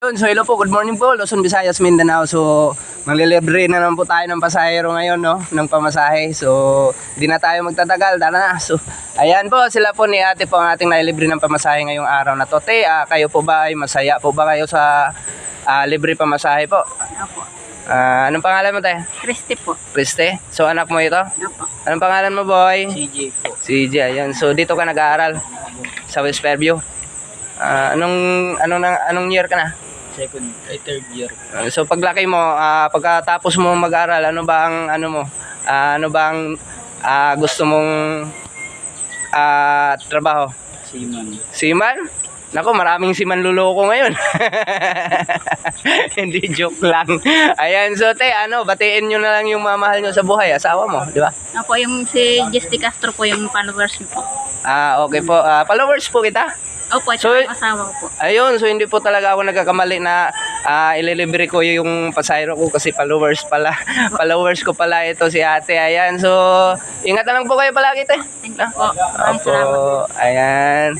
So hello po, good morning po, Luzon, Visayas, Mindanao. So manglilibre na naman po tayo ng pasahero ngayon, no, ng pamasahe. So di na tayo magtatagal, tara na. So ayan po, sila po ni ate po ang ating nailibre ng pamasahe ngayong araw na to. Te, kayo po ba ay masaya po ba kayo sa libre pamasahe po? Opo. Anong pangalan mo, te? Christy po. Kriste? So anak mo ito? Opo. Anong pangalan mo, boy? CJ po. CJ, ayan. So dito ka nag-aaral sa West Fairview. Anong year ka na? Third year. So paglaki mo, pagkatapos mo mag-aral, ano ba ang gusto mong trabaho? Seaman. Seaman? Nako, maraming seaman luloko ngayon. Hindi, joke lang. Ayan, so te, batiin nyo na lang yung mamahal nyo sa buhay, asawa mo, di ba? Opo, yung si Jesse Castro po, yung followers niyo po. Okay po. Followers po kita? Opo, at So, yung asawa ko po. Ayun, so hindi po talaga ako nagkakamali na ililibre ko yung pasahero ko kasi followers pala. Followers ko pala ito si ate. Ayan, so ingat na lang po kayo palagi, te. Thank you po. Maraming salamat. Ayan.